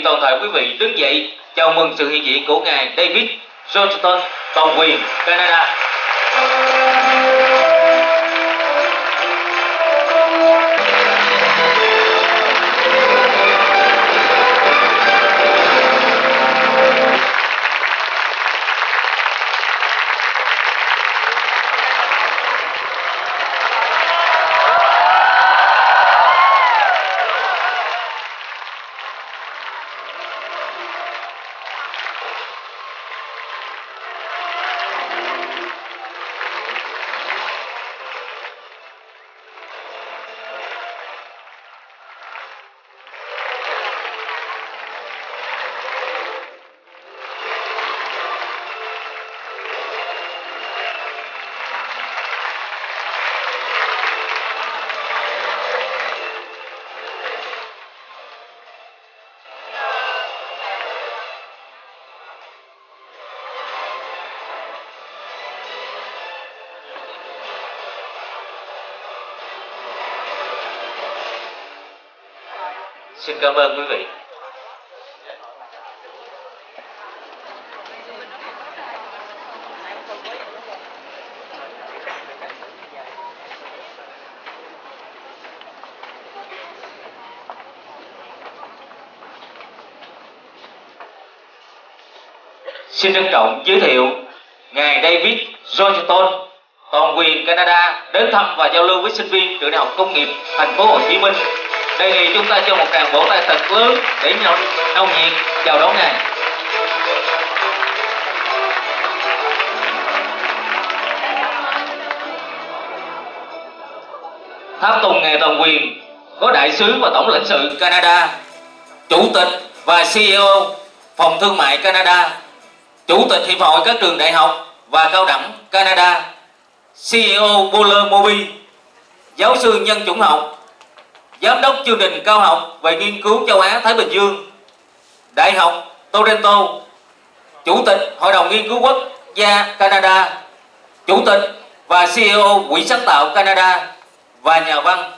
toàn thể quý vị đứng dậy chào mừng sự hiện diện của Ngài David Johnton, toàn quyền Canada. Xin cảm ơn quý vị. Xin trân trọng giới thiệu Ngài David Johnton, toàn quyền Canada đến thăm và giao lưu với sinh viên Trường Đại học Công nghiệp Thành phố Hồ Chí Minh. Đề nghị chúng ta cho một tràng vỗ tay thật lớn để nồng nhiệt chào đón Ngài. Tháp tùng Ngài toàn quyền có Đại sứ và Tổng lãnh sự Canada, Chủ tịch và CEO Phòng Thương mại Canada, Chủ tịch Hiệp hội các trường đại học và cao đẳng Canada, CEO Boller Mobi, giáo sư nhân chủng học, Giám đốc chương trình cao học về nghiên cứu châu Á Thái Bình Dương, Đại học Toronto, Chủ tịch Hội đồng Nghiên cứu Quốc gia Canada, Chủ tịch và CEO Quỹ sáng tạo Canada và nhà văn.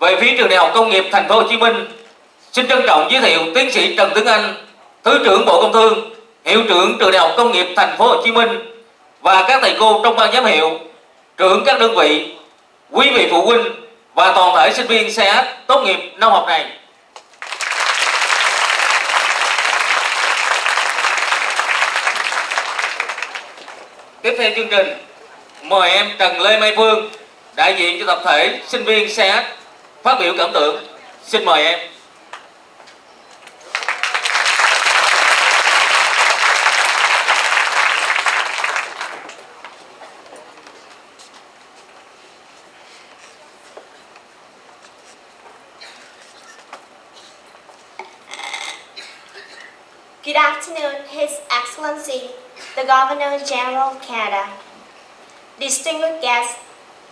Về phía Trường Đại học Công nghiệp Thành phố Hồ Chí Minh, xin trân trọng giới thiệu tiến sĩ Trần Tuấn Anh, Thứ trưởng Bộ Công Thương, Hiệu trưởng Trường Đại học Công nghiệp Thành phố Hồ Chí Minh và các thầy cô trong ban giám hiệu, trưởng các đơn vị, quý vị phụ huynh và toàn thể sinh viên CH tốt nghiệp năm học này. Tiếp theo chương trình, mời em Trần Lê Mai Phương, đại diện cho tập thể sinh viên CH phát biểu cảm tưởng. Xin mời em. Good afternoon, His Excellency, the Governor General of Canada, distinguished guests,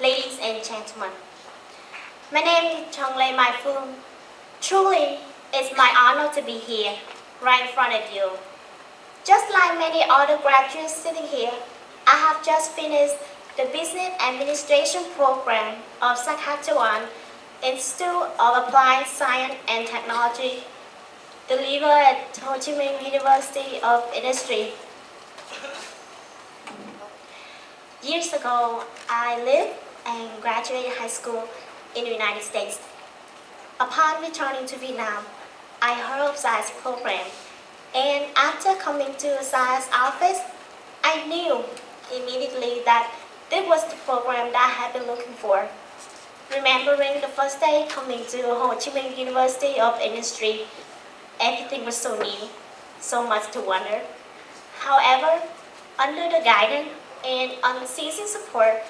ladies and gentlemen. My name is Trần Lê Mai Phương. Truly, it's my honor to be here, right in front of you. Just like many other graduates sitting here, I have just finished the Business Administration program of Saskatchewan Institute of Applied Science and Technology, delivered at Ho Chi Minh University of Industry. Years ago, I lived and graduated high school in the United States. Upon returning to Vietnam, I heard of SAIS program, and after coming to SAIS office, I knew immediately that this was the program that I had been looking for. Remembering the first day coming to Ho Chi Minh University of Industry, everything was so new, so much to wonder. However, under the guidance and unceasing support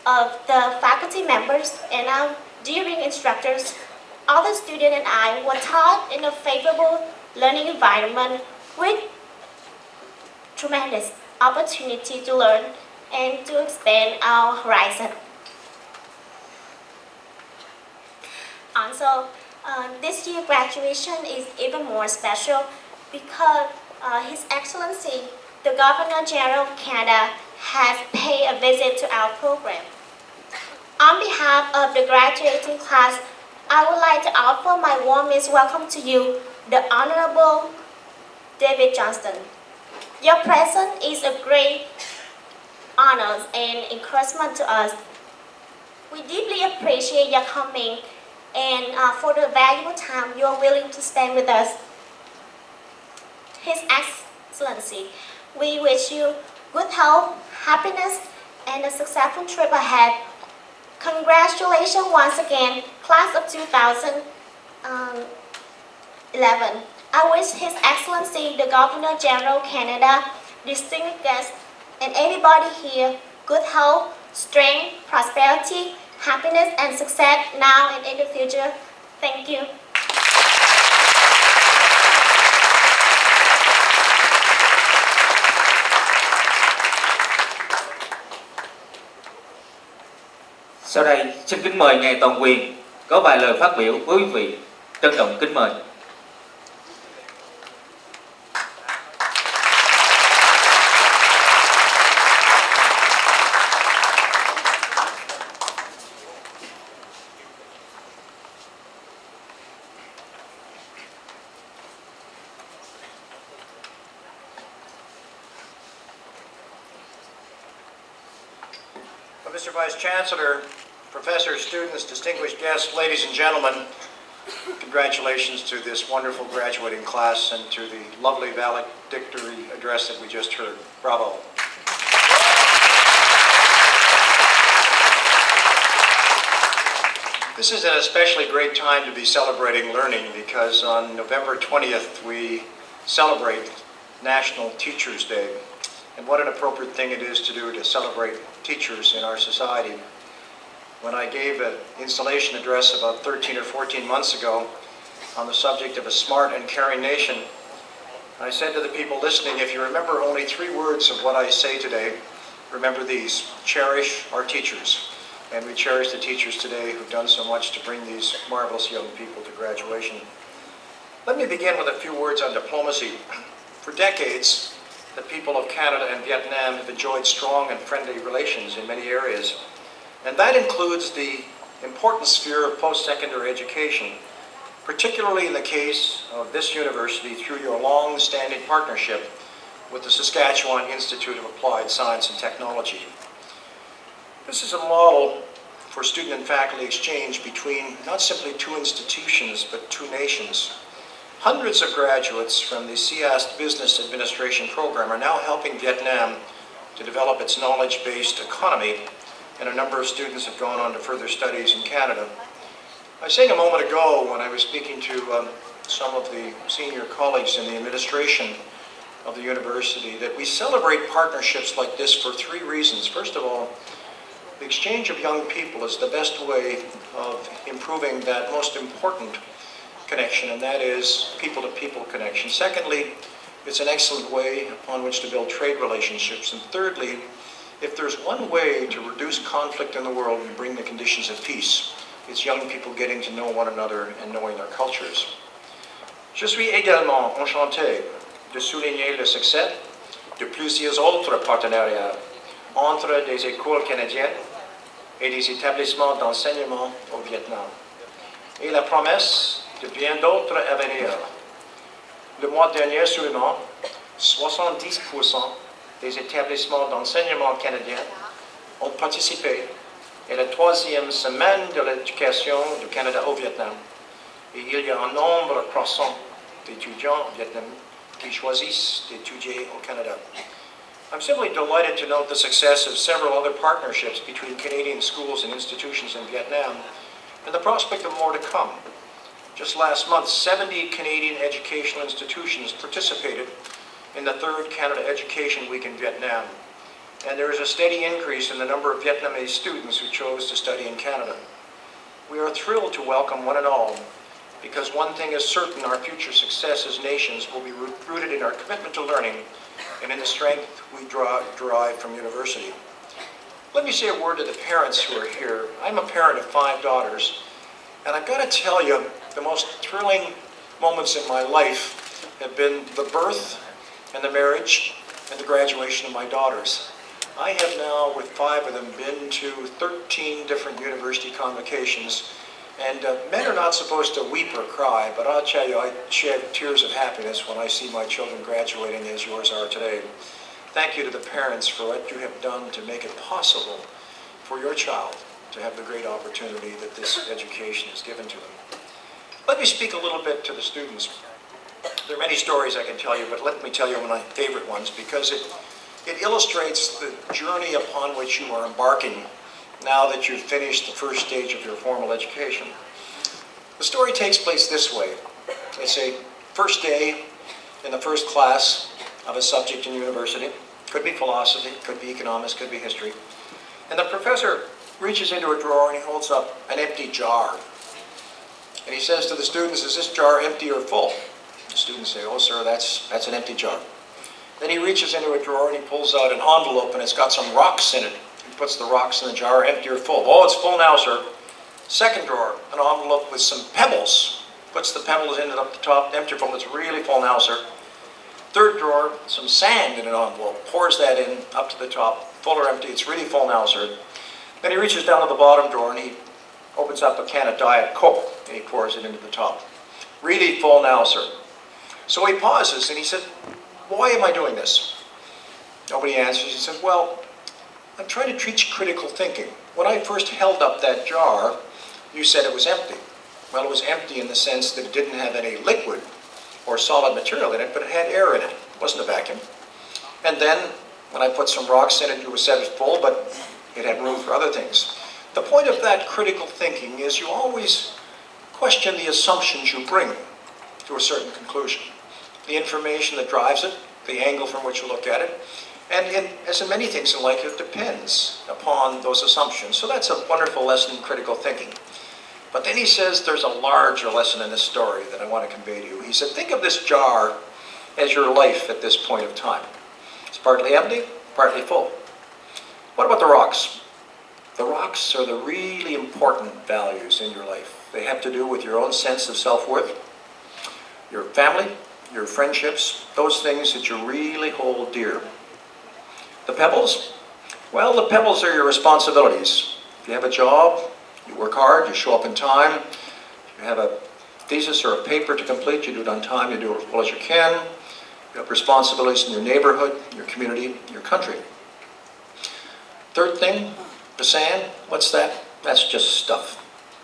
of the faculty members and our dearing instructors, all the students and I were taught in a favorable learning environment with tremendous opportunity to learn and to expand our horizon. Also, this year graduation is even more special because His Excellency, the Governor General of Canada, has paid a visit to our program. On behalf of the graduating class, I would like to offer my warmest welcome to you the Honorable David Johnton. Your presence is a great honor and encouragement to us. We deeply appreciate your coming and for the valuable time you are willing to spend with us. His Excellency, we wish you good health, happiness, and a successful trip ahead. Congratulations once again, class of 2011. I wish His Excellency, the Governor General of Canada, distinguished guests, and everybody here good health, strength, prosperity, happiness, and success now and in the future. Thank you. Sau đây, xin kính mời Ngài Toàn Quyền có vài lời phát biểu với quý vị. Trân trọng kính mời. Mr. Vice Chancellor, professors, students, distinguished guests, ladies and gentlemen, congratulations to this wonderful graduating class and to the lovely valedictory address that we just heard. Bravo. This is an especially great time to be celebrating learning because on November 20th we celebrate National Teachers Day. And what an appropriate thing it is to do to celebrate teachers in our society. When I gave an installation address about 13 or 14 months ago on the subject of a smart and caring nation, I said to the people listening, if you remember only 3 words of what I say today, remember these: cherish our teachers. And we cherish the teachers today who've done so much to bring these marvelous young people to graduation. Let me begin with a few words on diplomacy. For decades, the people of Canada and Vietnam have enjoyed strong and friendly relations in many areas. And that includes the important sphere of post-secondary education, particularly in the case of this university through your long-standing partnership with the Saskatchewan Institute of Applied Science and Technology. This is a model for student and faculty exchange between not simply 2 institutions, but 2 nations. Hundreds of graduates from the CIAST Business Administration program are now helping Vietnam to develop its knowledge-based economy, and a number of students have gone on to further studies in Canada. I was saying a moment ago when I was speaking to some of the senior colleagues in the administration of the university that we celebrate partnerships like this for 3 reasons. First of all, the exchange of young people is the best way of improving that most important connection, and that is people-to-people connection. Secondly, it's an excellent way upon which to build trade relationships. And thirdly, if there's one way to reduce conflict in the world and bring the conditions of peace, it's young people getting to know one another and knowing their cultures. Je suis également enchanté de souligner le succès de plusieurs autres partenariats entre des écoles canadiennes et des établissements d'enseignement au Vietnam, et la promesse de bien d'autres à venir. Le mois dernier seulement, 70% des établissements d'enseignement canadiens ont participé à la 3e semaine de l'éducation du Canada au Vietnam. Et il y a un nombre croissant d'étudiants vietnamiens qui choisissent d'étudier au Canada. I'm simply delighted to note the success of several other partnerships between Canadian schools and institutions in Vietnam, and the prospect of more to come. Just last month, 70 Canadian educational institutions participated in the 3rd Canada Education Week in Vietnam, and there is a steady increase in the number of Vietnamese students who chose to study in Canada. We are thrilled to welcome one and all, because one thing is certain: our future success as nations will be rooted in our commitment to learning and in the strength we derive from university. Let me say a word to the parents who are here. I'm a parent of 5 daughters, and I've got to tell you, the most thrilling moments in my life have been the birth and the marriage and the graduation of my daughters. I have now, with 5 of them, been to 13 different university convocations, And men are not supposed to weep or cry, but I'll tell you, I shed tears of happiness when I see my children graduating as yours are today. Thank you to the parents for what you have done to make it possible for your child to have the great opportunity that this education is given to them. Let me speak a little bit to the students. There are many stories I can tell you, but let me tell you one of my favorite ones because it illustrates the journey upon which you are embarking now that you've finished the first stage of your formal education. The story takes place this way. It's a first day in the first class of a subject in university. Could be philosophy, could be economics, could be history. And the professor reaches into a drawer and he holds up an empty jar. And he says to the students, is this jar empty or full? The students say, oh sir, that's an empty jar. Then he reaches into a drawer and he pulls out an envelope and it's got some rocks in it. He puts the rocks in the jar, empty or full. Oh, it's full now, sir. Second drawer, an envelope with some pebbles. Puts the pebbles in it up the top, empty or full. It's really full now, sir. Third drawer, some sand in an envelope. Pours that in up to the top, full or empty. It's really full now, sir. Then he reaches down to the bottom drawer and he opens up a can of Diet Coke and he pours it into the top. Really full now, sir. So he pauses and he said, why am I doing this? Nobody answers. He says, well, I'm trying to teach critical thinking. When I first held up that jar, you said it was empty. Well, it was empty in the sense that it didn't have any liquid or solid material in it, but it had air in it. It wasn't a vacuum. And then, when I put some rocks in it, you said it was full, but it had room for other things. The point of that critical thinking is you always question the assumptions you bring to a certain conclusion. The information that drives it, the angle from which you look at it, and as in many things in life, it depends upon those assumptions. So that's a wonderful lesson in critical thinking. But then he says there's a larger lesson in this story that I want to convey to you. He said, think of this jar as your life at this point of time. It's partly empty, partly full. What about the rocks? The rocks are the really important values in your life. They have to do with your own sense of self-worth, your family, your friendships, those things that you really hold dear. The pebbles? Well, the pebbles are your responsibilities. If you have a job, you work hard, you show up in time, you have a thesis or a paper to complete, you do it on time, you do it as well as you can. You have responsibilities in your neighborhood, your community, your country. Third thing, the sand, what's that? That's just stuff.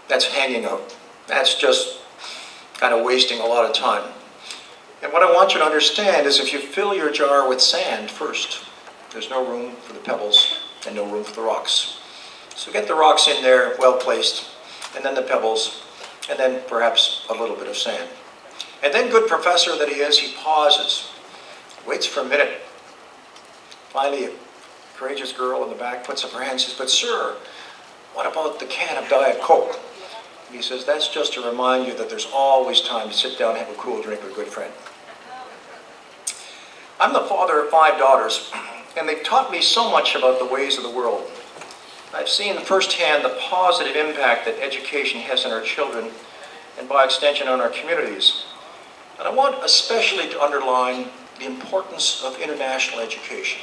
That's hanging out. That's just kind of wasting a lot of time. And what I want you to understand is if you fill your jar with sand first, there's no room for the pebbles and no room for the rocks. So get the rocks in there, well placed, and then the pebbles, and then perhaps a little bit of sand. And then, good professor that he is, he pauses, waits for a minute. Finally, a courageous girl in the back puts up her hand and says, but sir, what about the can of Diet Coke? And he says, that's just to remind you that there's always time to sit down and have a cool drink with a good friend. I'm the father of 5 daughters, and they've taught me so much about the ways of the world. I've seen firsthand the positive impact that education has on our children, and by extension on our communities. And I want especially to underline the importance of international education.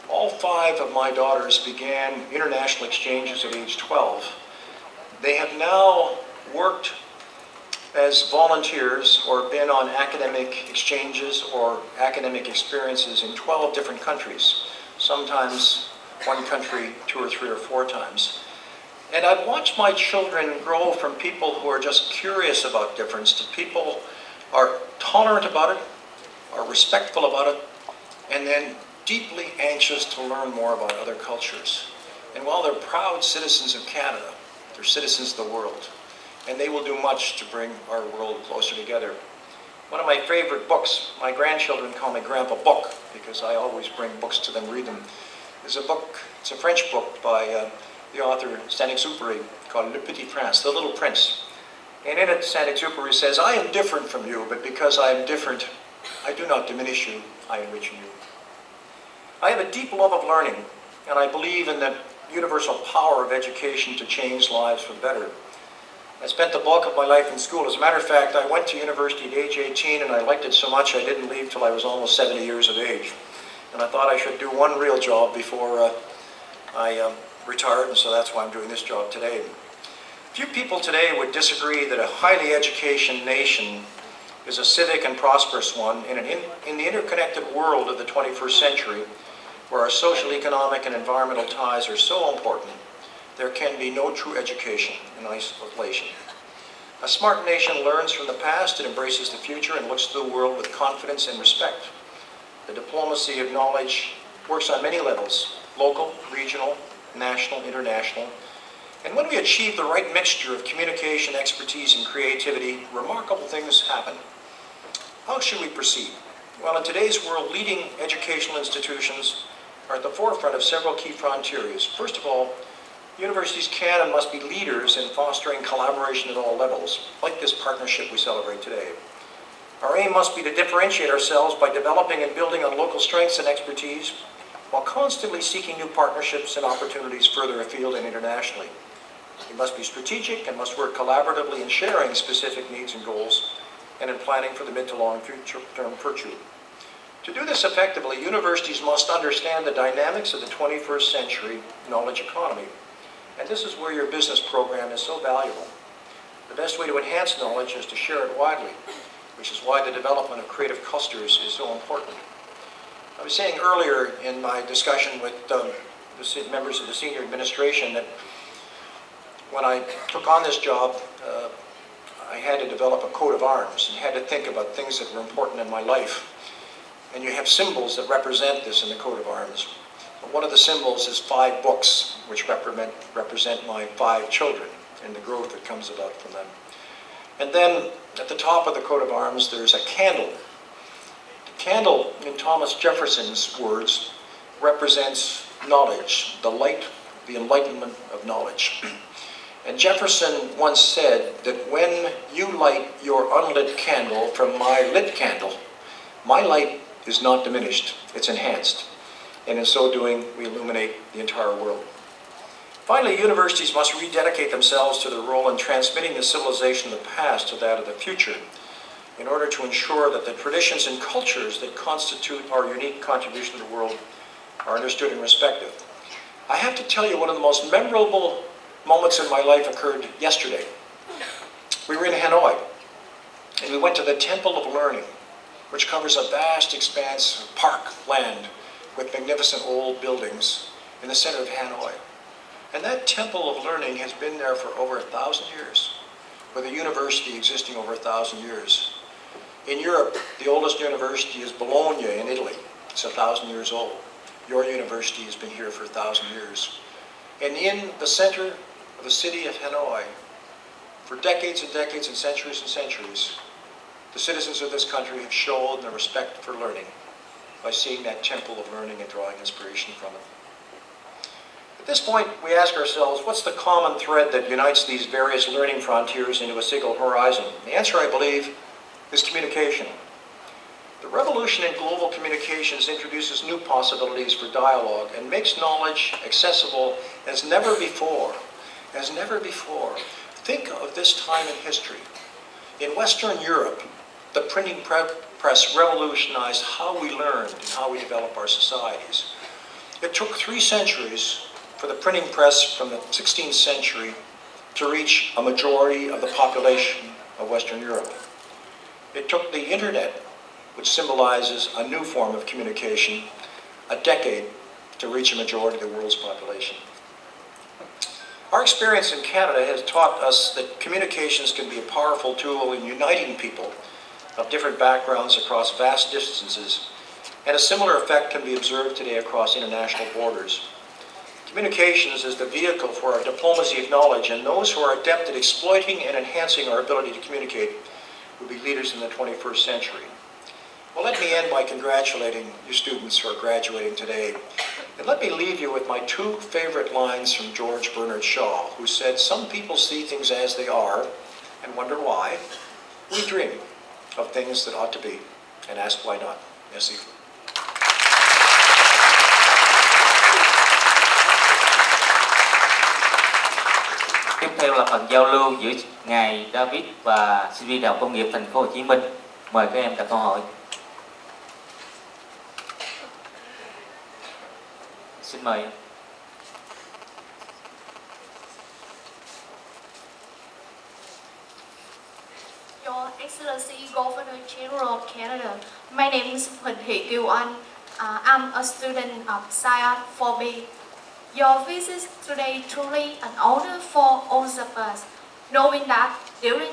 All 5 of my daughters began international exchanges at age 12. They have now worked as volunteers or been on academic exchanges or academic experiences in 12 different countries, sometimes one country 2 or 3 or 4 times. And I've watched my children grow from people who are just curious about difference to people who are tolerant about it, are respectful about it, and then deeply anxious to learn more about other cultures. And while they're proud citizens of Canada, they're citizens of the world. And they will do much to bring our world closer together. One of my favorite books, my grandchildren call me Grandpa Book, because I always bring books to them, read them, is a book, it's a French book by the author Saint-Exupéry called Le Petit Prince, The Little Prince. And in it, Saint-Exupéry says, I am different from you, but because I am different, I do not diminish you, I enrich you. I have a deep love of learning, and I believe in the universal power of education to change lives for better. I spent the bulk of my life in school. As a matter of fact, I went to university at age 18 and I liked it so much I didn't leave till I was almost 70 years of age. And I thought I should do one real job before I retired, and so that's why I'm doing this job today. Few people today would disagree that a highly educated nation is a civic and prosperous one in the interconnected world of the 21st century, where our social, economic, and environmental ties are so important. There can be no true education in isolation. A smart nation learns from the past, it embraces the future, and looks to the world with confidence and respect. The diplomacy of knowledge works on many levels: local, regional, national, international. And when we achieve the right mixture of communication, expertise, and creativity, remarkable things happen. How should we proceed? Well, in today's world, leading educational institutions are at the forefront of several key frontiers. First of all, universities can and must be leaders in fostering collaboration at all levels, like this partnership we celebrate today. Our aim must be to differentiate ourselves by developing and building on local strengths and expertise, while constantly seeking new partnerships and opportunities further afield and internationally. We must be strategic and must work collaboratively in sharing specific needs and goals, and in planning for the mid to long term future. To do this effectively, universities must understand the dynamics of the 21st century knowledge economy. And this is where your business program is so valuable. The best way to enhance knowledge is to share it widely, which is why the development of creative clusters is so important. I was saying earlier in my discussion with the members of the senior administration that when I took on this job, I had to develop a coat of arms and had to think about things that were important in my life. And you have symbols that represent this in the coat of arms. One of the symbols is 5 books, which represent my 5 children and the growth that comes about from them. And then at the top of the coat of arms, there's a candle. The candle, in Thomas Jefferson's words, represents knowledge, the light, the enlightenment of knowledge. And Jefferson once said that when you light your unlit candle from my lit candle, my light is not diminished, it's enhanced. And in so doing, we illuminate the entire world. Finally, universities must rededicate themselves to their role in transmitting the civilization of the past to that of the future, in order to ensure that the traditions and cultures that constitute our unique contribution to the world are understood and respected. I have to tell you, one of the most memorable moments in my life occurred yesterday. We were in Hanoi, and we went to the Temple of Learning, which covers a vast expanse of park land with magnificent old buildings in the center of Hanoi. And that Temple of Learning has been there for over 1,000 years, with a university existing over 1,000 years. In Europe, the oldest university is Bologna in Italy. It's 1,000 years old. Your university has been here for 1,000 years. And in the center of the city of Hanoi, for decades and decades and centuries, the citizens of this country have shown their respect for learning by seeing that Temple of Learning and drawing inspiration from it. At this point, we ask ourselves, what's the common thread that unites these various learning frontiers into a single horizon? The answer, I believe, is communication. The revolution in global communications introduces new possibilities for dialogue and makes knowledge accessible as never before. As never before. Think of this time in history. In Western Europe, the printing press revolutionized how we learned and how we develop our societies. It took 3 centuries for the printing press from the 16th century to reach a majority of the population of Western Europe. It took the internet, which symbolizes a new form of communication, a decade to reach a majority of the world's population. Our experience in Canada has taught us that communications can be a powerful tool in uniting people of different backgrounds across vast distances, and a similar effect can be observed today across international borders. Communications is the vehicle for our diplomacy of knowledge, and those who are adept at exploiting and enhancing our ability to communicate will be leaders in the 21st century. Well, let me end by congratulating you students who are graduating today. And let me leave you with my 2 favorite lines from George Bernard Shaw, who said, "Some people see things as they are and wonder why. We dream of things that ought to be and ask why not." Merci. Tiếp theo là phần giao lưu giữa Ngài David và sinh viên Đại học Công nghiệp Thành phố Hồ Chí Minh. Mời các em đặt câu hỏi. Xin mời. Excellency Governor General of Canada, my name is Huỳnh Thị Kiều Anh. I'm a student of Science 4B. Your visit today truly an honor for all of us, knowing that during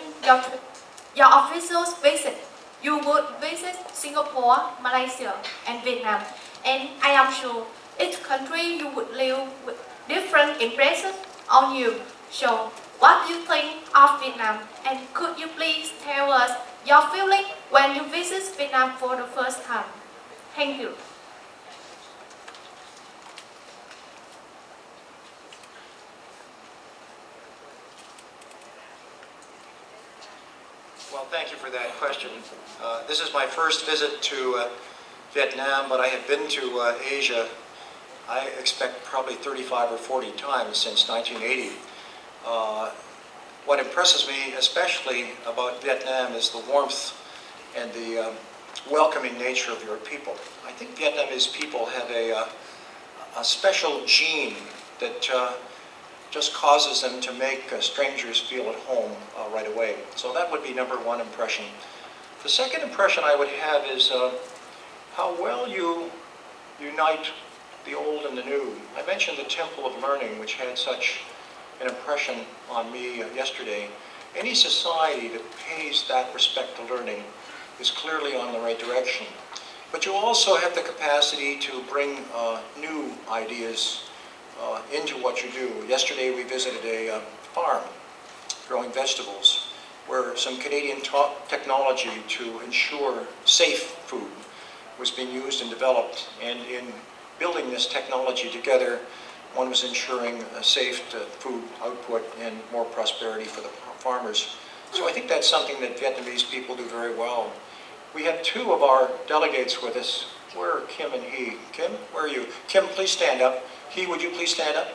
your official visit, you would visit Singapore, Malaysia, and Vietnam, and I am sure each country you would leave with different impressions on you. So, what do you think of Vietnam? And could you please tell us your feeling when you visit Vietnam for the first time? Thank you. Well, thank you for that question. This is my first visit to Vietnam, but I have been to Asia, I expect probably 35 or 40 times since 1980. What impresses me especially about Vietnam is the warmth and the welcoming nature of your people. I think Vietnamese people have a special gene that just causes them to make strangers feel at home right away. So that would be number one impression. The second impression I would have is how well you unite the old and the new. I mentioned the Temple of Learning, which had such an impression on me yesterday. Any society that pays that respect to learning is clearly on the right direction. But you also have the capacity to bring new ideas into what you do. Yesterday we visited a farm growing vegetables where some Canadian technology to ensure safe food was being used and developed, and in building this technology together, one was ensuring a safe food output and more prosperity for the farmers. So I think that's something that Vietnamese people do very well. We have two of our delegates with us. Where are Kim and He? Kim, where are you? Kim, please stand up. He, would you please stand up?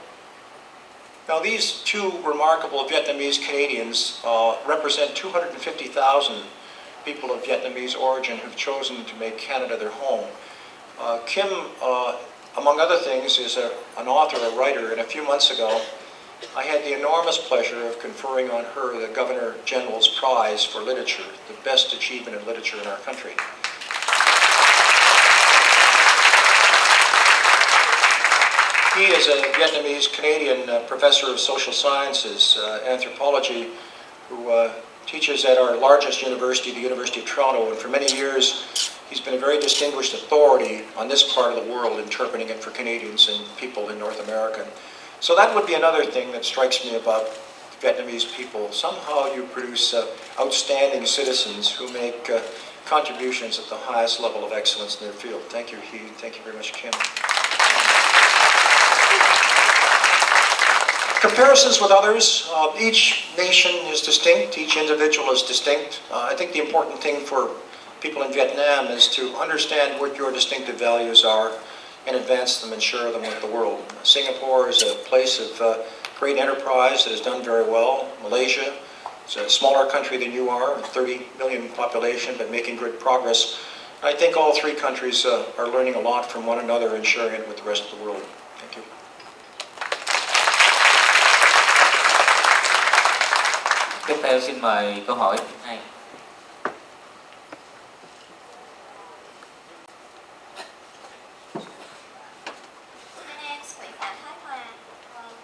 Now these two remarkable Vietnamese Canadians represent 250,000 people of Vietnamese origin who've chosen to make Canada their home. Kim, among other things, is an author, a writer, and a few months ago I had the enormous pleasure of conferring on her the Governor General's Prize for Literature, the best achievement in literature in our country. He is a Vietnamese-Canadian professor of social sciences, anthropology, who teaches at our largest university, the University of Toronto, and for many years he's been a very distinguished authority on this part of the world, interpreting it for Canadians and people in North America. So that would be another thing that strikes me about Vietnamese people. Somehow you produce outstanding citizens who make contributions at the highest level of excellence in their field. Thank you, He. Thank you very much, Kim. Comparisons with others. Each nation is distinct. Each individual is distinct. I think the important thing for people in Vietnam is to understand what your distinctive values are and advance them and share them with the world. Singapore is a place of great enterprise that has done very well. Malaysia is a smaller country than you are, 30 million population, but making good progress. I think all three countries are learning a lot from one another and sharing it with the rest of the world. Thank you. Tiếp theo xin mời câu hỏi thứ hai.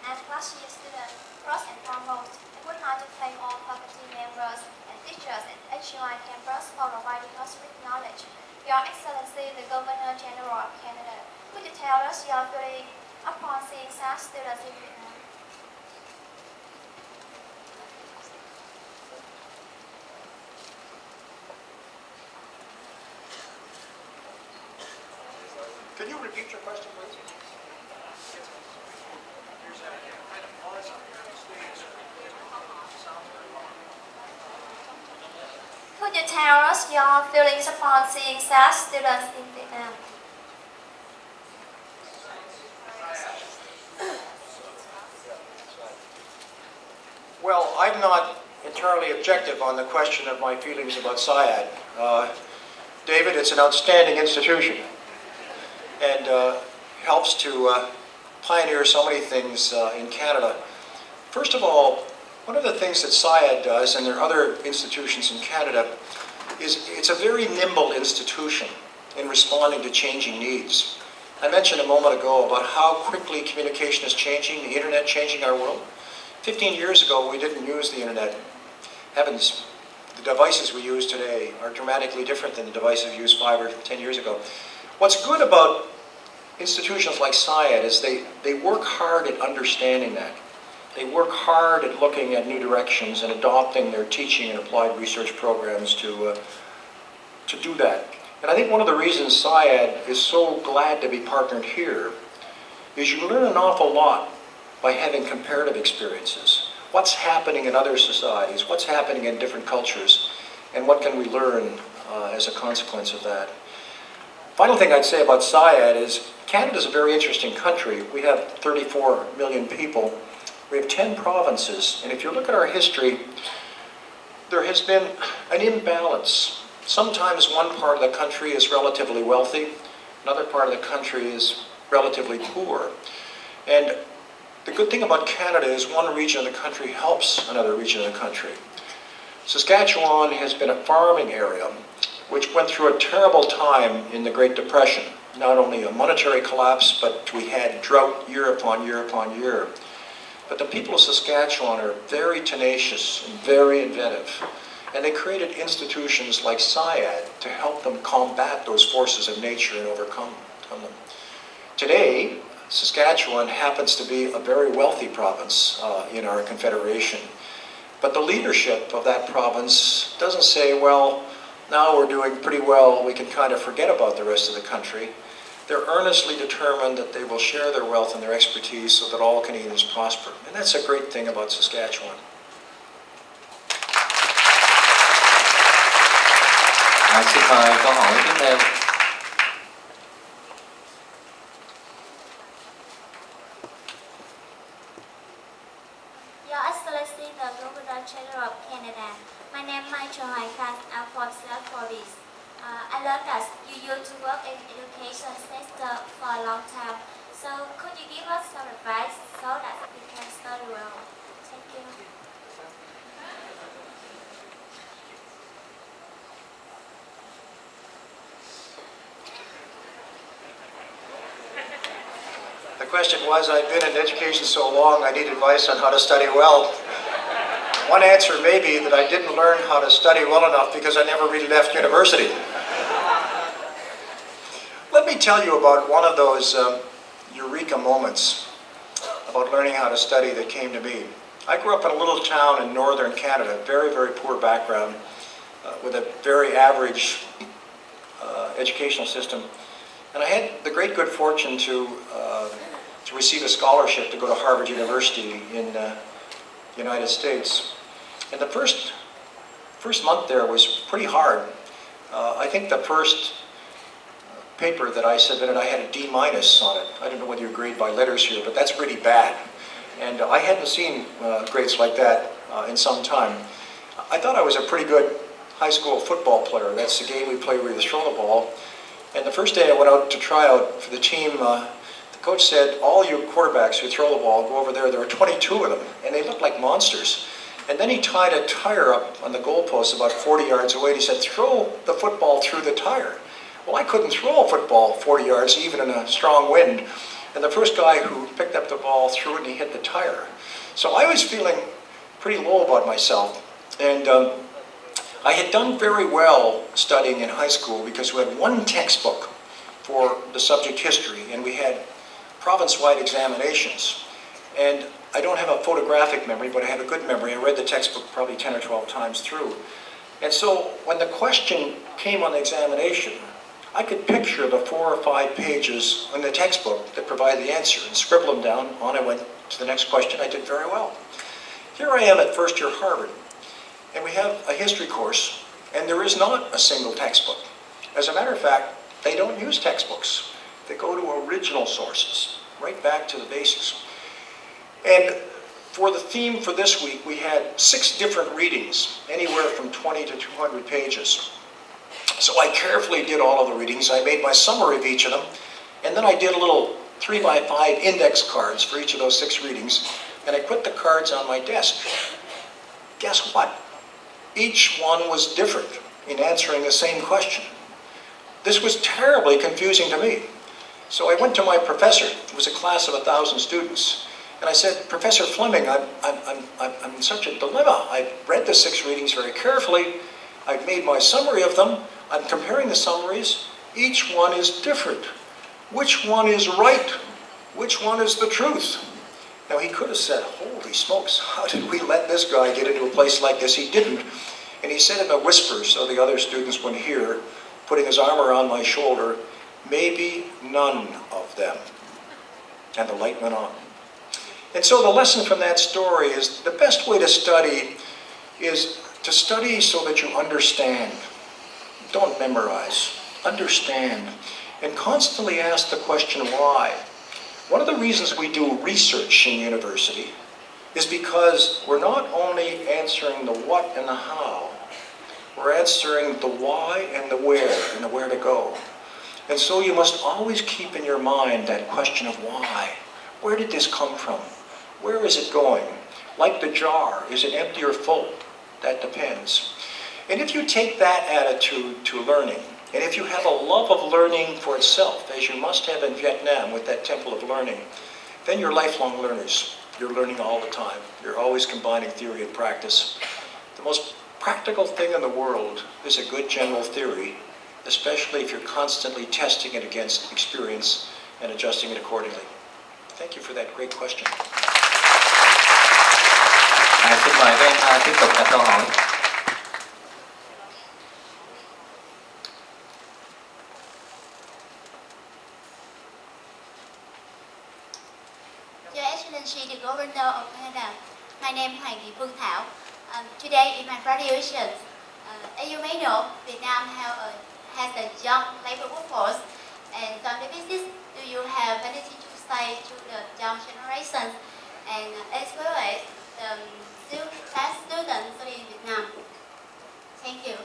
As last year's student, first and foremost, I would like to thank all faculty members and teachers at HCI campus for providing us with knowledge. Your Excellency, the Governor General of Canada, could you tell us your feeling upon seeing such students in Vietnam? Can you repeat your question, please? Could you tell us your feelings upon seeing such students in Vietnam? Well, I'm not entirely objective on the question of my feelings about SIAD. David, it's an outstanding institution and helps to pioneer so many things in Canada. First of all, One of the things that SIAD does, and there are other institutions in Canada, is it's a very nimble institution in responding to changing needs. I mentioned a moment ago about how quickly communication is changing, the internet changing our world. 15 years ago, we didn't use the internet. Heavens, the devices we use today are dramatically different than the devices used 5 or 10 years ago. What's good about institutions like SIAD is they work hard at understanding that. They work hard at looking at new directions and adopting their teaching and applied research programs to do that. And I think one of the reasons SIAD is so glad to be partnered here is you learn an awful lot by having comparative experiences. What's happening in other societies? What's happening in different cultures? And what can we learn as a consequence of that? Final thing I'd say about SIAD is Canada's a very interesting country. We have 34 million people. We have 10 provinces. And if you look at our history, there has been an imbalance. Sometimes one part of the country is relatively wealthy, another part of the country is relatively poor. And the good thing about Canada is one region of the country helps another region of the country. Saskatchewan has been a farming area which went through a terrible time in the Great Depression. Not only a monetary collapse, but we had drought year upon year upon year. But the people of Saskatchewan are very tenacious and very inventive. And they created institutions like SIAD to help them combat those forces of nature and overcome them. Today, Saskatchewan happens to be a very wealthy province in our confederation. But the leadership of that province doesn't say, well, now we're doing pretty well, we can kind of forget about the rest of the country. They're earnestly determined that they will share their wealth and their expertise so that all Canadians prosper. And that's a great thing about Saskatchewan. Xin mời câu hỏi tiếp theo. Your Excellency, the Governor General of Canada. My name is Michael Hoykat. I'm from South Province. I learned that you used to work in education sector for a long time. So could you give us some advice so that we can study well? Thank you. The question was, I've been in education so long, I need advice on how to study well. One answer may be that I didn't learn how to study well enough because I never really left university. Let me tell you about one of those eureka moments about learning how to study that came to me. I grew up in a little town in northern Canada, very, very poor background, with a very average educational system. And I had the great good fortune to receive a scholarship to go to Harvard University in the United States. And the first month there was pretty hard. I think the first paper that I submitted, I had a D- on it. I don't know whether you grade by letters here, but that's pretty bad. And I hadn't seen grades like that in some time. I thought I was a pretty good high school football player. That's the game we play where you throw the ball. And the first day I went out to try out for the team, the coach said, all you quarterbacks who throw the ball, go over there. There were 22 of them, and they looked like monsters. And then he tied a tire up on the goalpost about 40 yards away, and he said, throw the football through the tire. Well, I couldn't throw a football 40 yards, even in a strong wind. And the first guy who picked up the ball threw it, and he hit the tire. So I was feeling pretty low about myself. And I had done very well studying in high school because we had one textbook for the subject history, and we had province-wide examinations. And I don't have a photographic memory, but I have a good memory. I read the textbook probably 10 or 12 times through. And so when the question came on the examination, I could picture the 4 or 5 pages in the textbook that provide the answer and scribble them down. On I went to the next question. I did very well. Here I am at first year Harvard, and we have a history course, and there is not a single textbook. As a matter of fact, they don't use textbooks. They go to original sources, right back to the basics. And for the theme for this week, we had 6 different readings, anywhere from 20 to 200 pages. So I carefully did all of the readings. I made my summary of each of them, and then I did a little 3x5 index cards for each of those 6 readings, and I put the cards on my desk. guess what? Each one was different in answering the same question. This was terribly confusing to me. So I went to my professor. It was a class of 1,000 students. And I said, Professor Fleming, I'm in such a dilemma. I've read the 6 readings very carefully. I've made my summary of them. I'm comparing the summaries. Each one is different. Which one is right? Which one is the truth? Now he could have said, holy smokes, how did we let this guy get into a place like this? He didn't. And he said in a whisper so the other students wouldn't hear, putting his arm around my shoulder, maybe none of them. And the light went on. And so the lesson from that story is the best way to study is to study so that you understand. Don't memorize. Understand. And constantly ask the question why. One of the reasons we do research in university is because we're not only answering the what and the how, we're answering the why and the where to go. And so you must always keep in your mind that question of why. Where did this come from? Where is it going? Like the jar, is it empty or full? That depends. And if you take that attitude to learning, and if you have a love of learning for itself, as you must have in Vietnam with that temple of learning, then you're lifelong learners. You're learning all the time. You're always combining theory and practice. The most practical thing in the world is a good general theory, especially if you're constantly testing it against experience and adjusting it accordingly. Thank you for that great question. Xin mời các em tiếp tục đặt câu hỏi. Your Excellency, the Governor of Canada, my name is Hoàng Thị Phương Thảo. Today in my graduation, as you may know, Vietnam has a young labor workforce, and on the basis, do you have anything to say to the young generation, and as well as the past students in Vietnam? Thank you.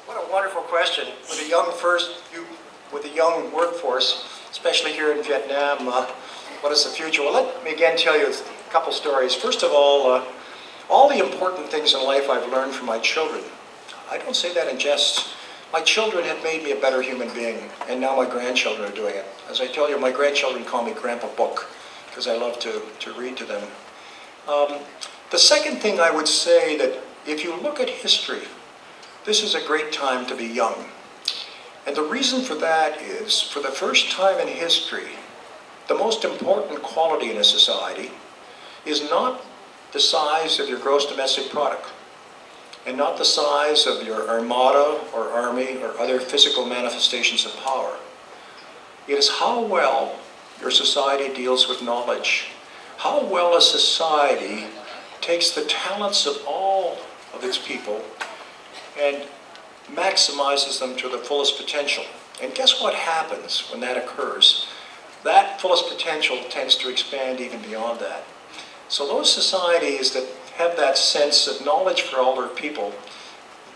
What a wonderful question. With a young workforce, especially here in Vietnam, what is the future? Well, let me again tell you a couple stories. First of all the important things in life I've learned from my children. I don't say that in jest. My children have made me a better human being, and now my grandchildren are doing it. As I tell you, my grandchildren call me Grandpa Book, because I love to read to them. The second thing I would say that if you look at history, this is a great time to be young. And the reason for that is, for the first time in history, the most important quality in a society is not the size of your gross domestic product, and not the size of your armada or army or other physical manifestations of power. It is how well your society deals with knowledge, how well a society takes the talents of all of its people and maximizes them to the fullest potential. And guess what happens when that occurs? That fullest potential tends to expand even beyond that. So those societies that have that sense of knowledge for all their people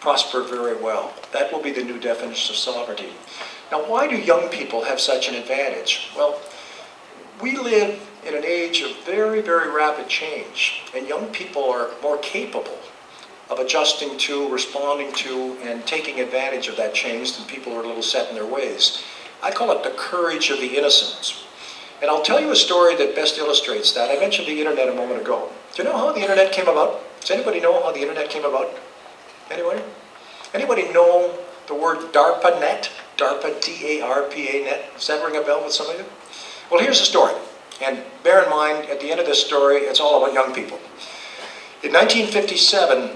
prosper very well. That will be the new definition of sovereignty. Now, why do young people have such an advantage? Well, we live in an age of very, very rapid change, and young people are more capable of adjusting to, responding to, and taking advantage of that change than people who are a little set in their ways. I call it the courage of the innocents. And I'll tell you a story that best illustrates that. I mentioned the internet a moment ago. Do you know how the internet came about? Does anybody know how the internet came about? Anybody? Anybody know the word DARPANet? DARPA, D-A-R-P-A net? Does that ring a bell with some of you? Well, here's the story. And bear in mind, at the end of this story, it's all about young people. In 1957,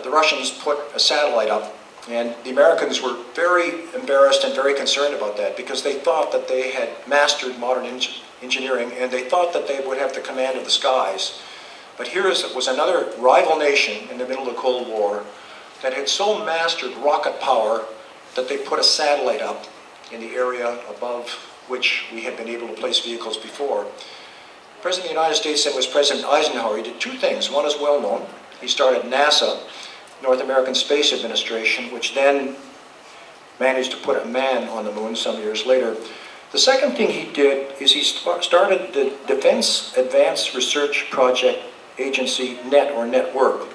the Russians put a satellite up, and the Americans were very embarrassed and very concerned about that because they thought that they had mastered modern engineering, and they thought that they would have the command of the skies. But here was another rival nation in the middle of the Cold War that had so mastered rocket power that they put a satellite up in the area above which we had been able to place vehicles before. President of the United States then was President Eisenhower. He did two things. One is well known. He started NASA, North American Space Administration, which then managed to put a man on the moon some years later. The second thing he did is he started the Defense Advanced Research Project Agency network.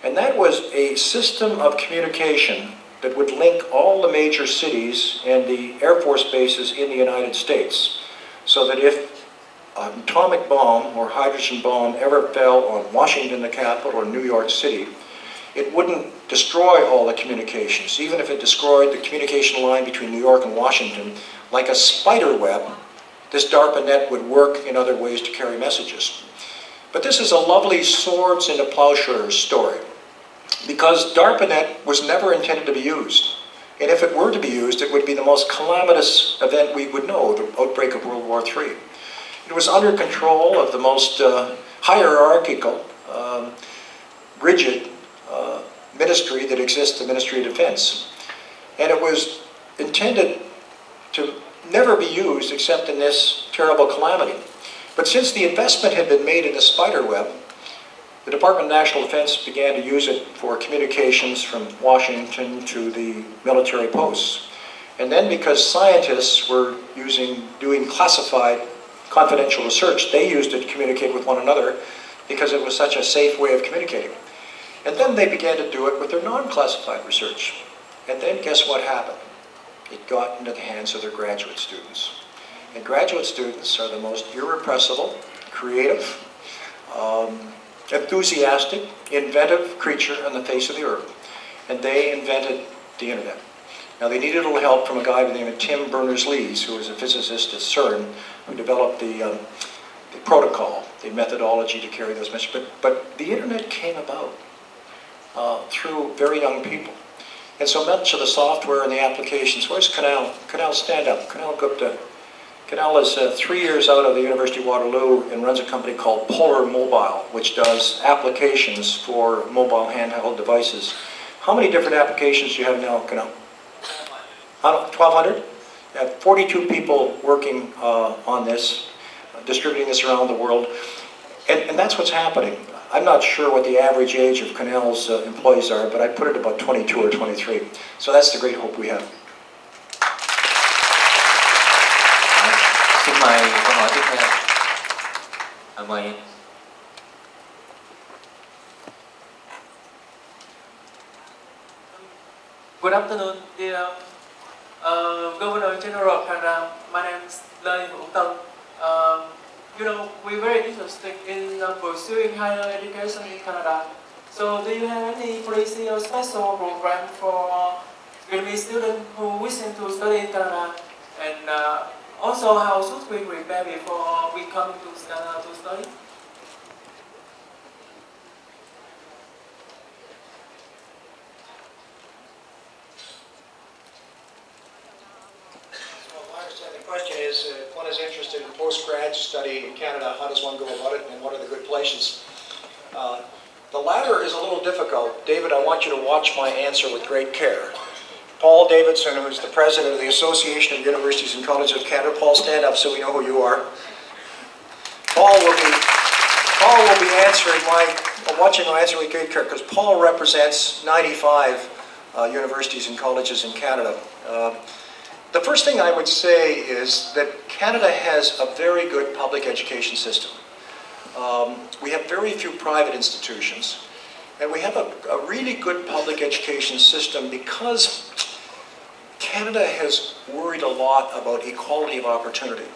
And that was a system of communication that would link all the major cities and the Air Force bases in the United States, so that if an atomic bomb or hydrogen bomb ever fell on Washington, the capital, or New York City, it wouldn't destroy all the communications. Even if it destroyed the communication line between New York and Washington, like a spider web, this DARPA net would work in other ways to carry messages. But this is a lovely swords into plowshares story, because DARPA net was never intended to be used. And if it were to be used, it would be the most calamitous event we would know, the outbreak of World War III. It was under control of the most hierarchical, rigid ministry that exists, the Ministry of Defense. And it was intended to never be used except in this terrible calamity. But since the investment had been made in the spider web, the Department of National Defense began to use it for communications from Washington to the military posts. And then because scientists were doing classified confidential research, they used it to communicate with one another because it was such a safe way of communicating. And then they began to do it with their non-classified research. And then guess what happened? It got into the hands of their graduate students. And graduate students are the most irrepressible, creative, enthusiastic, inventive creature on the face of the earth. And they invented the internet. Now they needed a little help from a guy by the name of Tim Berners-Lee, who was a physicist at CERN, who developed the protocol, the methodology to carry those messages. But the internet came about through very young people. And so much of the software and the applications, where's Kunal? Kunal, stand up. Kunal Gupta. Kunal is 3 years out of the University of Waterloo and runs a company called Polar Mobile, which does applications for mobile handheld devices. How many different applications do you have now, Kunal? 1,200? You have 42 people working on this, distributing this around the world. And that's what's happening. I'm not sure what the average age of Kunal's employees are, but I put it about 22 or 23. So that's the great hope we have. Xin mời câu hỏi tiếp theo. Mời. Good afternoon, dear Governor General of Canada. My name is David Johnton. We're very interested in pursuing higher education in Canada. So, do you have any policy or special program for Vietnamese students who wish to study in Canada? And also, how should we prepare before we come to Canada to study? The question is, if one is interested in post-grad study in Canada, how does one go about it, and what are the good places? The latter is a little difficult. David, I want you to watch my answer with great care. Paul Davidson, who is the president of the Association of Universities and Colleges of Canada. Paul, stand up so we know who you are. Paul will be answering watching my answer with great care, because Paul represents 95 universities and colleges in Canada. The first thing I would say is that Canada has a very good public education system. We have very few private institutions, and we have a really good public education system because Canada has worried a lot about equality of opportunity.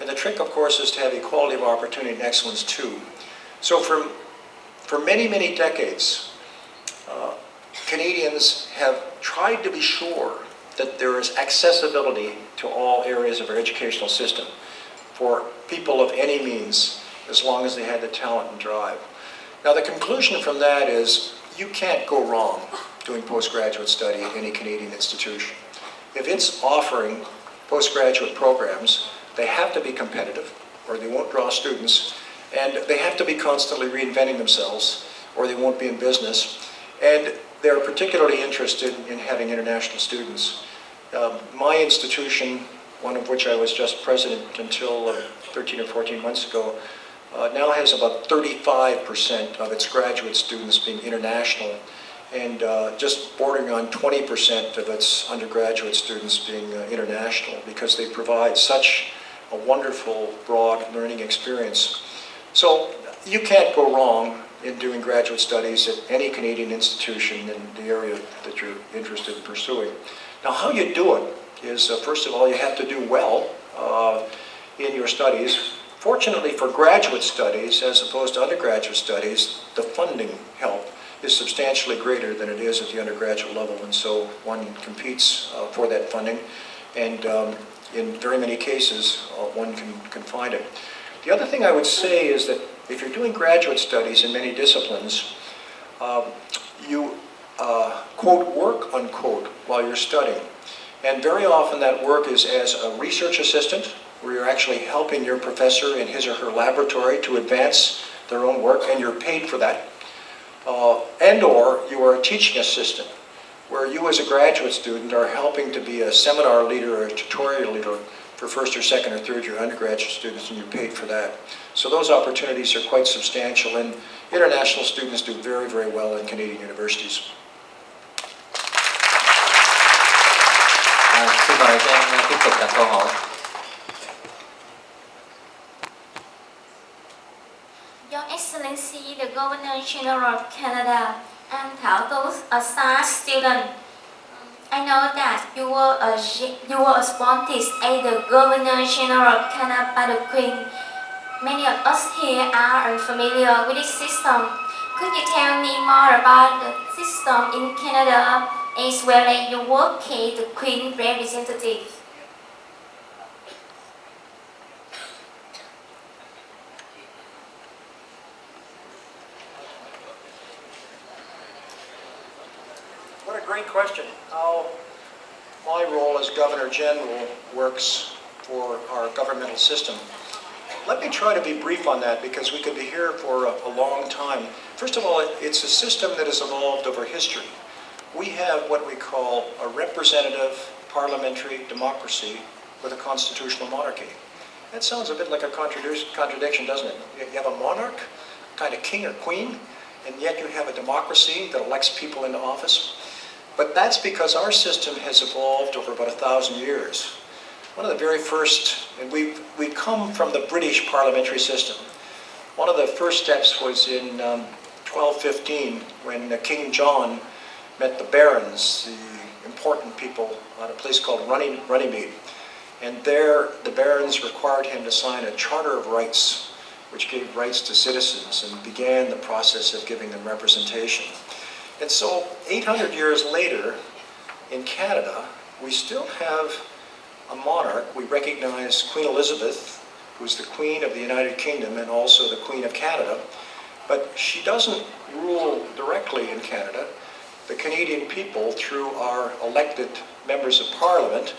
And the trick, of course, is to have equality of opportunity and excellence too. So for many, many decades, Canadians have tried to be sure that there is accessibility to all areas of our educational system for people of any means, as long as they had the talent and drive. Now the conclusion from that is you can't go wrong doing postgraduate study at any Canadian institution. If it's offering postgraduate programs, they have to be competitive or they won't draw students, and they have to be constantly reinventing themselves or they won't be in business. And they're particularly interested in having international students. My institution, one of which I was just president until 13 or 14 months ago, now has about 35% of its graduate students being international. and just bordering on 20% of its undergraduate students being international, because they provide such a wonderful, broad learning experience. So you can't go wrong in doing graduate studies at any Canadian institution in the area that you're interested in pursuing. Now, how you do it is, first of all, you have to do well in your studies. Fortunately for graduate studies, as opposed to undergraduate studies, the funding help is substantially greater than it is at the undergraduate level, and so one competes for that funding, and in very many cases, one can find it. The other thing I would say is that if you're doing graduate studies in many disciplines, you quote, work, unquote, while you're studying. And very often that work is as a research assistant, where you're actually helping your professor in his or her laboratory to advance their own work, and you're paid for that. And/or you are a teaching assistant, where you as a graduate student are helping to be a seminar leader or a tutorial leader for first or second or third year undergraduate students, and you're paid for that. So those opportunities are quite substantial, and international students do very, very well in Canadian universities. Xin mời Trang tiếp tục đặt câu hỏi. Your Excellency, the Governor General of Canada, I'm Thảo Tú, a SARS student. I know that you were appointed as the Governor General of Canada by the Queen. Many of us here are unfamiliar with this system. Could you tell me more about the system in Canada, as well as your work as the Queen representative? What a great question. How my role as Governor General works for our governmental system. Let me try to be brief on that, because we could be here for a long time. First of all, it's a system that has evolved over history. We have what we call a representative parliamentary democracy with a constitutional monarchy. That sounds a bit like a contradiction, doesn't it? You have a monarch, kind of king or queen, and yet you have a democracy that elects people into office. But that's because our system has evolved over about 1,000 years. One of the very first, and we come from the British parliamentary system. One of the first steps was in 1215, when King John met the barons, the important people, at a place called Runnymede. And there, the barons required him to sign a Charter of Rights, which gave rights to citizens and began the process of giving them representation. And so 800 years later, in Canada, we still have a monarch. We recognize Queen Elizabeth, who's the Queen of the United Kingdom and also the Queen of Canada, but she doesn't rule directly in Canada. The Canadian people, through our elected members of Parliament,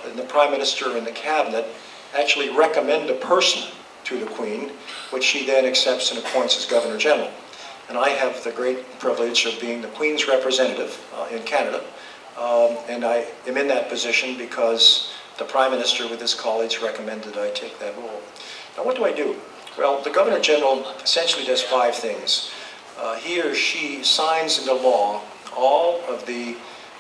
and the Prime Minister and the Cabinet, actually recommend a person to the Queen, which she then accepts and appoints as Governor General. And I have the great privilege of being the Queen's representative in Canada, and I am in that position because the Prime Minister with his colleagues recommended I take that role. Now, what do? Well, the Governor General essentially does 5 things. He or she signs into law all of the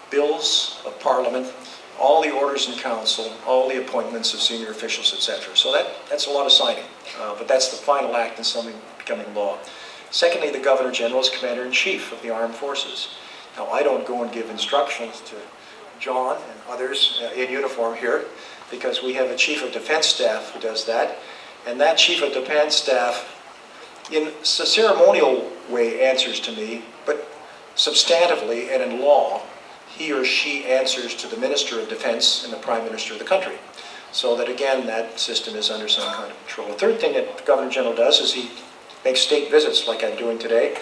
bills of Parliament, all the orders in council, all the appointments of senior officials, etc. So that's a lot of signing, but that's the final act in something becoming law. Secondly, the Governor General is Commander-in-Chief of the Armed Forces. Now, I don't go and give instructions to John and others in uniform here, because we have a Chief of Defense Staff who does that, and that Chief of Defense Staff, in a ceremonial way, answers to me, but substantively and in law, he or she answers to the Minister of Defense and the Prime Minister of the country. So that, again, that system is under some kind of control. The third thing that the Governor General does is he makes state visits like I'm doing today,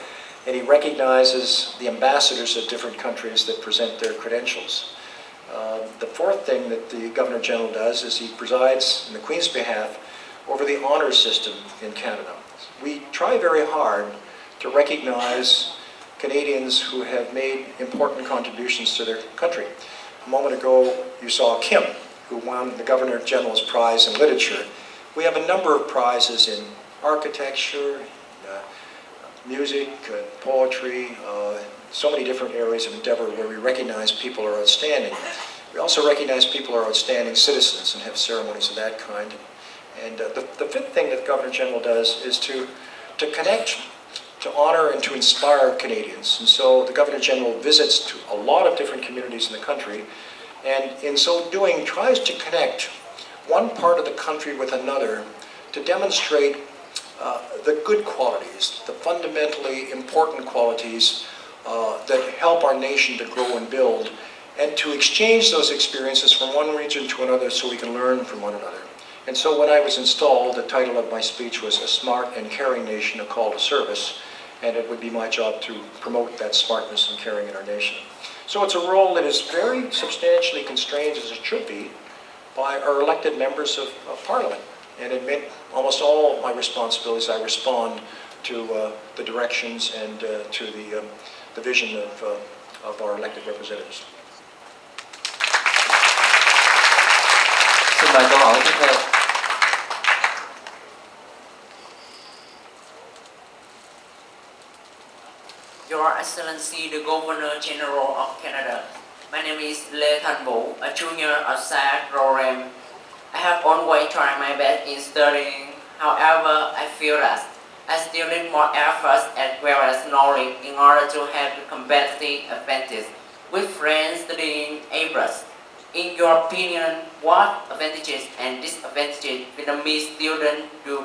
and he recognizes the ambassadors of different countries that present their credentials. The fourth thing that the Governor General does is he presides in the Queen's behalf over the honor system in Canada. We try very hard to recognize Canadians who have made important contributions to their country. A moment ago, you saw Kim, who won the Governor General's Prize in Literature. We have a number of prizes in architecture, music, poetry, so many different areas of endeavor where we recognize people are outstanding. We also recognize people are outstanding citizens and have ceremonies of that kind. And the fifth thing that the Governor General does is to connect, to honor, and to inspire Canadians. And so the Governor General visits to a lot of different communities in the country, and in so doing tries to connect one part of the country with another to demonstrate the good qualities, the fundamentally important qualities that help our nation to grow and build, and to exchange those experiences from one region to another so we can learn from one another. And so when I was installed, the title of my speech was A Smart and Caring Nation, A Call to Service, and it would be my job to promote that smartness and caring in our nation. So it's a role that is very substantially constrained, as it should be, by our elected members of Parliament. And in almost all of my responsibilities, I respond to the directions and to the vision of our elected representatives. Xin mời câu hỏi tiếp theo. Your Excellency, the Governor General of Canada. My name is Lê Thanh Vũ, a junior at SciAt program. I have always tried my best in studying. However, I feel that I still need more efforts as well as knowledge in order to have the competitive advantage with friends studying abroad. In your opinion, what advantages and disadvantages Vietnamese students do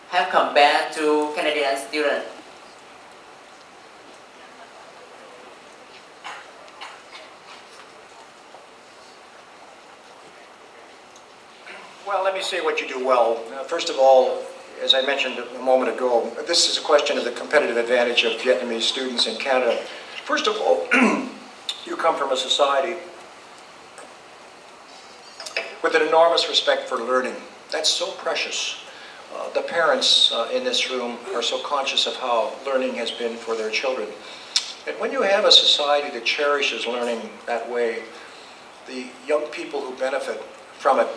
have compared to Canadian students? Well, let me say what you do well. First of all, as I mentioned a moment ago, this is a question of the competitive advantage of Vietnamese students in Canada. First of all, you come from a society with an enormous respect for learning. That's so precious. The parents in this room are so conscious of how learning has been for their children. And when you have a society that cherishes learning that way, the young people who benefit from it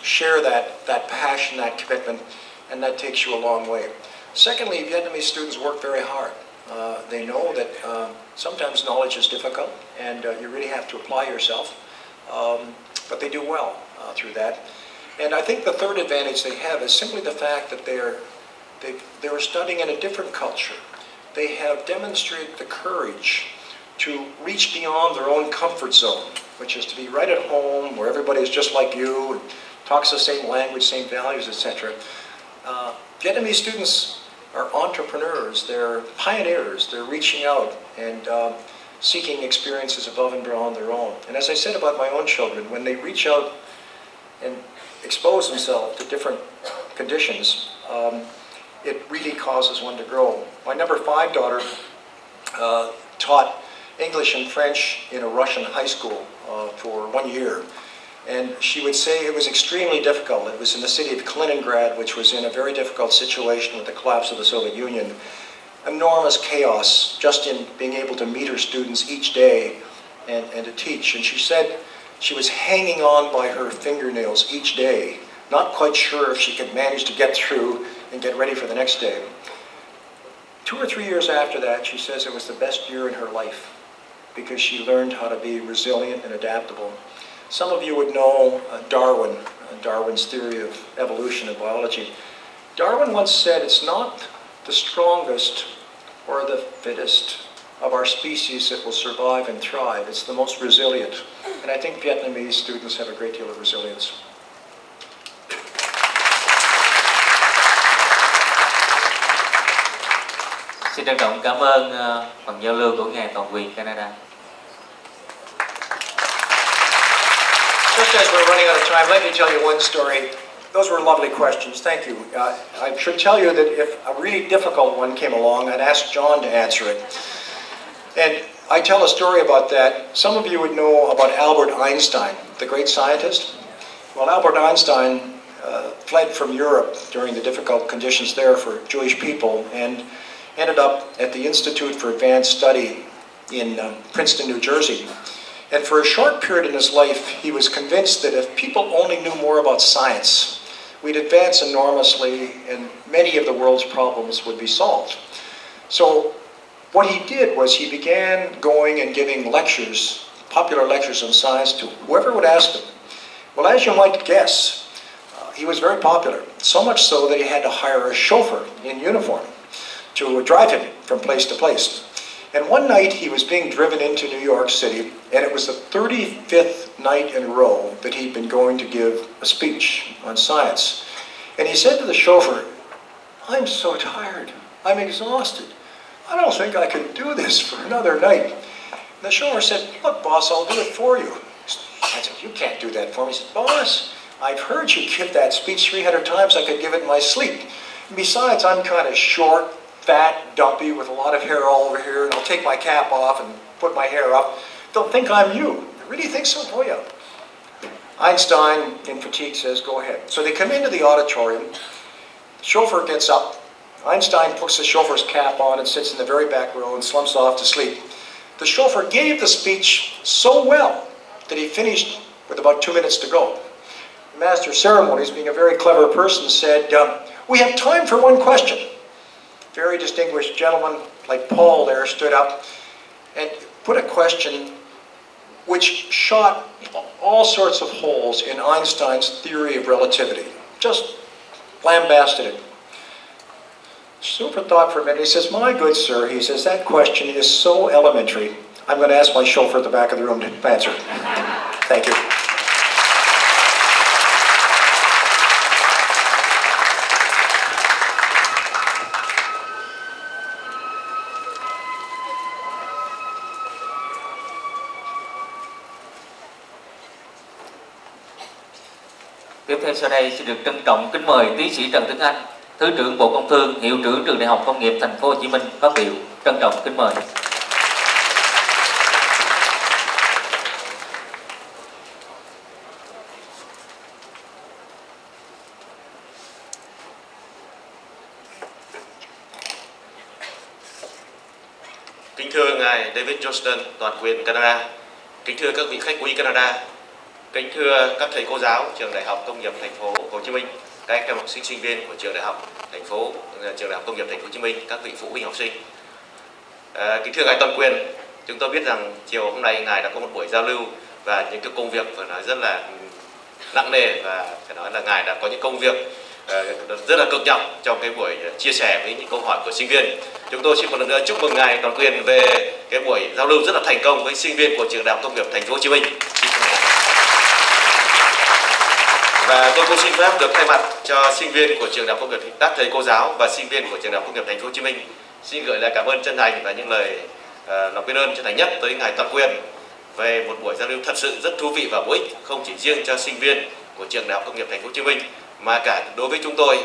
share that passion, that commitment, and that takes you a long way. Secondly, Vietnamese students work very hard. They know that sometimes knowledge is difficult and you really have to apply yourself, but they do well through that. And I think the third advantage they have is simply the fact that they're studying in a different culture. They have demonstrated the courage to reach beyond their own comfort zone, which is to be right at home where everybody is just like you and talks the same language, same values, etc. Vietnamese students are entrepreneurs, they're pioneers, they're reaching out and seeking experiences above and beyond their own. And as I said about my own children, when they reach out and expose themselves to different conditions, it really causes one to grow. My number 5 daughter taught English and French in a Russian high school for 1 year. And she would say it was extremely difficult. It was in the city of Kaliningrad, which was in a very difficult situation with the collapse of the Soviet Union. Enormous chaos just in being able to meet her students each day and to teach. And she said she was hanging on by her fingernails each day, not quite sure if she could manage to get through and get ready for the next day. 2 or 3 years after that, she says it was the best year in her life because she learned how to be resilient and adaptable. Some of you would know Darwin's theory of evolution and biology. Darwin once said it's not the strongest or the fittest of our species that will survive and thrive. It's the most resilient. And I think Vietnamese students have a great deal of resilience. Xin trân trọng cảm ơn phần giao lưu của Ngài Toàn quyền Canada. Just as we're running out of time, let me tell you one story. Those were lovely questions. Thank you. I should tell you that if a really difficult one came along, I'd ask John to answer it. And I tell a story about that. Some of you would know about Albert Einstein, the great scientist. Well, Albert Einstein fled from Europe during the difficult conditions there for Jewish people and ended up at the Institute for Advanced Study in Princeton, New Jersey. And for a short period in his life, he was convinced that if people only knew more about science, we'd advance enormously and many of the world's problems would be solved. So what he did was he began going and giving lectures, popular lectures on science to whoever would ask him. Well, as you might guess, he was very popular, so much so that he had to hire a chauffeur in uniform to drive him from place to place. And one night he was being driven into New York City, and it was the 35th night in a row that he'd been going to give a speech on science. And he said to the chauffeur, "I'm so tired, I'm exhausted. I don't think I can do this for another night." And the chauffeur said, "Look, boss, I'll do it for you." I said, "You can't do that for me." He said, "Boss, I've heard you give that speech 300 times. I could give it in my sleep. And besides, I'm kind of short, fat, dumpy, with a lot of hair all over here, and I'll take my cap off and put my hair up. They'll think I'm you." "You really think so?" "Oh, yeah." Einstein, in fatigue, says, "Go ahead." So they come into the auditorium. The chauffeur gets up. Einstein puts the chauffeur's cap on and sits in the very back row and slumps off to sleep. The chauffeur gave the speech so well that he finished with about 2 minutes to go. The master of ceremonies, being a very clever person, said, "We have time for one question." Very distinguished gentleman like Paul there stood up and put a question which shot all sorts of holes in Einstein's theory of relativity. Just lambasted it. Super thought for a minute. He says, "My good sir," he says, "that question is so elementary. I'm going to ask my chauffeur at the back of the room to answer it." Thank you. Tiếp theo sau đây xin được trân trọng kính mời tiến sĩ Trần Tuấn Anh, Thứ trưởng Bộ Công Thương, Hiệu trưởng Trường Đại học Công nghiệp Thành phố Hồ Chí Minh phát biểu. Trân trọng kính mời. Kính thưa Ngài David Johnton, toàn quyền Canada. Kính thưa các vị khách quý Canada. Kính thưa các thầy cô giáo Trường Đại học Công nghiệp Thành phố Hồ Chí Minh, các em học sinh sinh viên của Trường Đại học Công nghiệp Thành phố Hồ Chí Minh, các vị phụ huynh học sinh. Kính thưa Ngài toàn quyền, chúng tôi biết rằng chiều hôm nay Ngài đã có một buổi giao lưu và những cái công việc phải nói rất là nặng nề, và phải nói là Ngài đã có những công việc rất là cực nhọc trong cái buổi chia sẻ với những câu hỏi của sinh viên. Chúng tôi xin một lần nữa chúc mừng Ngài toàn quyền về cái buổi giao lưu rất là thành công với sinh viên của Trường Đại học Công nghiệp Thành phố Hồ Chí Minh. Và tôi cũng xin phép được thay mặt cho sinh viên của Trường Đại học Công nghiệp, các thầy cô giáo và sinh viên của Trường Đại học Công nghiệp Thành phố Hồ Chí Minh xin gửi lời cảm ơn chân thành và những lời lòng biết ơn chân thành nhất tới Ngài toàn quyền về một buổi giao lưu thật sự rất thú vị và bổ ích, không chỉ riêng cho sinh viên của Trường Đại học Công nghiệp Thành phố Hồ Chí Minh mà cả đối với chúng tôi,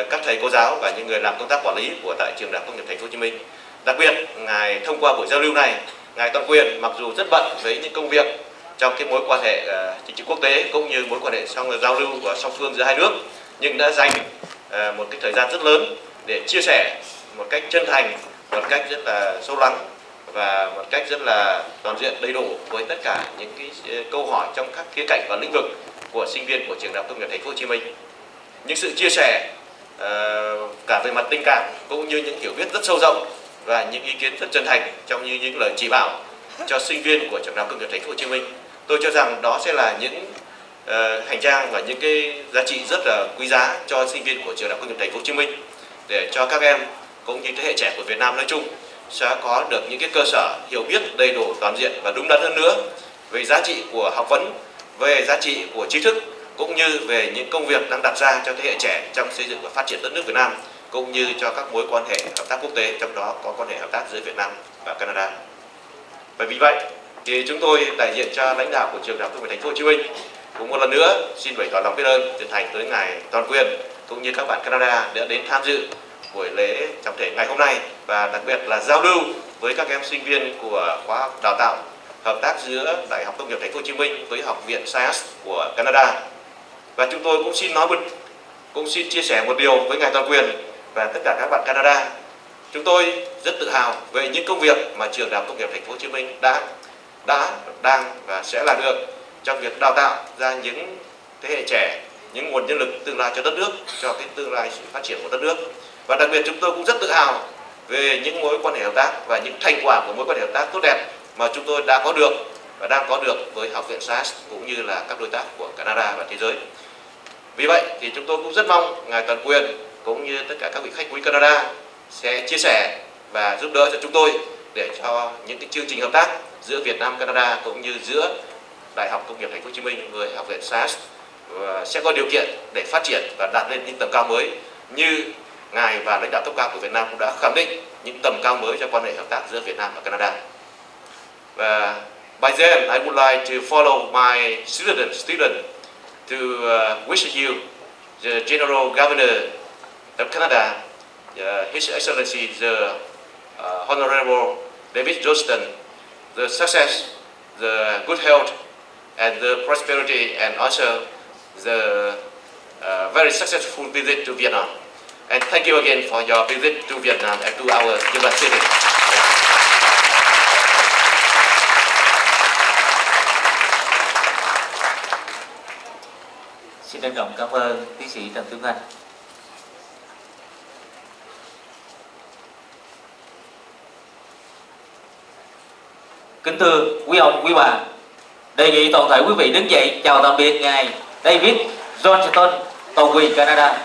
các thầy cô giáo và những người làm công tác quản lý của tại Trường Đại học Công nghiệp Thành phố Hồ Chí Minh. Đặc biệt, Ngài thông qua buổi giao lưu này, Ngài toàn quyền mặc dù rất bận với những công việc trong cái mối quan hệ chính trị quốc tế cũng như mối quan hệ giao lưu và song phương giữa hai nước, nhưng đã dành một cái thời gian rất lớn để chia sẻ một cách chân thành, một cách rất là sâu lắng và một cách rất là toàn diện đầy đủ với tất cả những cái câu hỏi trong các khía cạnh và lĩnh vực của sinh viên của Trường Đại học Công nghiệp Thành phố Hồ Chí Minh. Những sự chia sẻ cả về mặt tình cảm cũng như những hiểu biết rất sâu rộng và những ý kiến rất chân thành trong như những lời chỉ bảo cho sinh viên của Trường Đại học Công nghiệp Thành phố Hồ Chí Minh. Tôi cho rằng đó sẽ là những hành trang và những cái giá trị rất là quý giá cho sinh viên của Trường Đại học Công nghiệp Thành phố Hồ Chí Minh, để cho các em cũng như thế hệ trẻ của Việt Nam nói chung sẽ có được những cái cơ sở hiểu biết đầy đủ, toàn diện và đúng đắn hơn nữa về giá trị của học vấn, về giá trị của trí thức, cũng như về những công việc đang đặt ra cho thế hệ trẻ trong xây dựng và phát triển đất nước Việt Nam, cũng như cho các mối quan hệ hợp tác quốc tế, trong đó có quan hệ hợp tác giữa Việt Nam và Canada. Và vì vậy thì chúng tôi đại diện cho lãnh đạo của Trường Đại học Công nghiệp Thành phố Hồ Chí Minh cũng một lần nữa xin bày tỏ lòng biết ơn chân thành tới Ngài toàn quyền cũng như các bạn Canada đã đến tham dự buổi lễ trọng thể ngày hôm nay, và đặc biệt là giao lưu với các em sinh viên của khóa đào tạo hợp tác giữa Đại học Công nghiệp Thành phố Hồ Chí Minh với Học viện Science của Canada. Và chúng tôi cũng xin chia sẻ một điều với Ngài toàn quyền và tất cả các bạn Canada. Chúng tôi rất tự hào về những công việc mà Trường Đại học Công nghiệp Thành phố Hồ Chí Minh đã, đang và sẽ làm được trong việc đào tạo ra những thế hệ trẻ, những nguồn nhân lực tương lai cho đất nước, cho cái tương lai sự phát triển của đất nước. Và đặc biệt chúng tôi cũng rất tự hào về những mối quan hệ hợp tác và những thành quả của mối quan hệ hợp tác tốt đẹp mà chúng tôi đã có được và đang có được với Học viện SAIS cũng như là các đối tác của Canada và thế giới. Vì vậy thì chúng tôi cũng rất mong Ngài Toàn Quyền cũng như tất cả các vị khách quý Canada sẽ chia sẻ và giúp đỡ cho chúng tôi để cho những cái chương trình hợp tác giữa Việt Nam, Canada cũng như giữa Đại học Công nghiệp Thành phố Hồ Chí Minh với Học viện SAIS sẽ có điều kiện để phát triển và đạt lên những tầm cao mới, như Ngài và lãnh đạo cấp cao của Việt Nam cũng đã khẳng định những tầm cao mới cho quan hệ hợp tác giữa Việt Nam và Canada. Và by then I would like to follow my student to wish you the General Governor of Canada, His Excellency the Honorable David Johnton, the success, the good health, and the prosperity, and also the very successful visit to Vietnam. And thank you again for your visit to Vietnam and to our university. Xin trân trọng cảm ơn tiến sĩ Trần Tuấn Anh. Kính thưa quý ông, quý bà, đề nghị toàn thể quý vị đứng dậy chào tạm biệt Ngài David Johnton, toàn quyền Canada.